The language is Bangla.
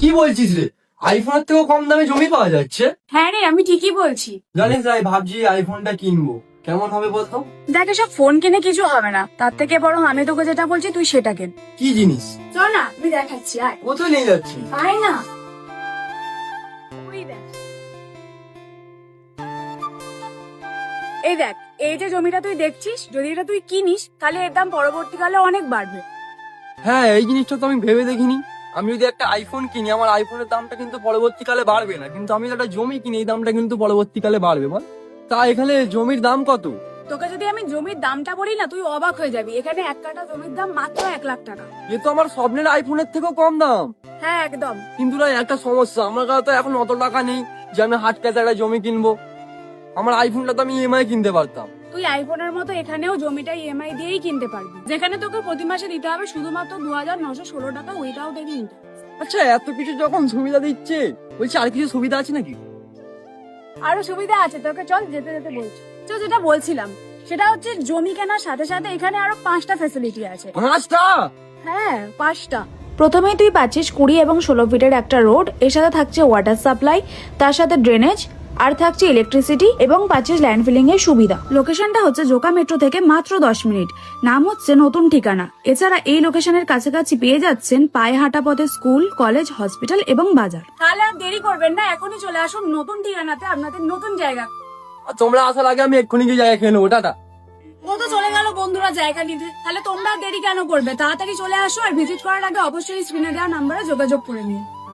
কি বলছিস রে? আইফোনের থেকেও কম দামে জমি পাওয়া যাচ্ছে? হ্যাঁ রে, আমি ঠিকই বলছি। জানিস ভাই, ভাবছি আইফোনটা কিনবো, কেমন হবে বলতো? দেখ, সব ফোন কিনে কিছু হবে না, তার থেকে বরং আমি তোকে যেটা বলছি তুই সেটা কেন। কি জিনিস? চল না, আমি দেখাচ্ছি, আয়। কোথায় নিয়ে যাচ্ছি? আয় না। ওই দেখ, এই দেখ, এই যে জমিটা তুই দেখছিস, যদি এটা তুই কিনিস তাহলে এর দাম পরবর্তীকালে অনেক বাড়বে। হ্যাঁ, এই জিনিসটা তো আমি ভেবে দেখিনি। আমি যদি একটা আইফোন কিনি, আমার আইফোনের দামটা কিন্তু পরবর্তীকালে বাড়বে না, কিন্তু আমি যদি একটা জমি কিনি এই দামটা কিন্তু পরবর্তীকালে বাড়বে। বল, তা এখানে জমির দাম কত? তোকে যদি আমি জমির দামটা বলি না, তুই অবাক হয়ে যাবি। এখানে 1 কাঠা জমির দাম মাত্র 1 লাখ টাকা। এ তো আমার স্বপ্নের আইফোনের থেকেও কম দাম। হ্যাঁ, একদম। কিন্তু না, একটা সমস্যা, আমার কাছে তো এখন অত টাকা নেই যে আমি হাট ক্যাশে একটা জমি কিনবো। আমার আইফোনটা তো আমি ইএমআই কিনতে পারতাম। তুই আইফোনের মতো এখানেও জমিটা ইএমআই দিয়েই কিনতে পারবি, যেখানে তোকে প্রতি মাসে দিতে হবে শুধুমাত্র 2,916 টাকা উইদাউট এনি ইন্টারেস্ট। আচ্ছা, এত কিছু যখন সুবিধা দিচ্ছে, বলছি আর কিছু সুবিধা আছে নাকি? আরো সুবিধা আছে, তোকে চল যেতে যেতে বলছি। তো যেটা বলছিলাম সেটা হচ্ছে, জমি কেনার সাথে সাথে এখানে আরো 5টা ফ্যাসিলিটি আছে। 5টা? হ্যাঁ, 5টা। প্রথমেই তুই পাচ্ছিস 20 এবং 16 ফিটের একটা রোড, এর সাথে থাকছে ওয়াটার সাপ্লাই, তার সাথে ড্রেনেজ, আর থাকছে ইলেকট্রিসিটি, এবং পাচ্ছিস ল্যান্ড ফিলিং এর সুবিধা। লোকেশনটা হচ্ছে জোকা মেট্রো থেকে মাত্র 10 মিনিট। নাম হচ্ছে নতুন ঠিকানা। এছাড়া এই লোকেশনের কাছাকাছি পেয়ে যাচ্ছেন পায়ে হাঁটা পথে স্কুল, কলেজ, হসপিটাল এবং বাজার। তাহলে আর দেরি করবেন না, এখনই চলে আসুন নতুন ঠিকানাতে, আপনাদের নতুন জায়গা। আর তোমরা আসার আগে আমি এক্ষুনি গিয়ে জায়গা খেয়ে নেবো। টাটা। ও তো চলে গেল বন্ধুরা জায়গা নিতে, তাহলে তোমরা আর দেরি কেন করবে? তাড়াতাড়ি চলে আসো, আর ভিজিট করার আগে অবশ্যই স্ক্রিনে দেওয়া নাম্বারে যোগাযোগ করে নিও।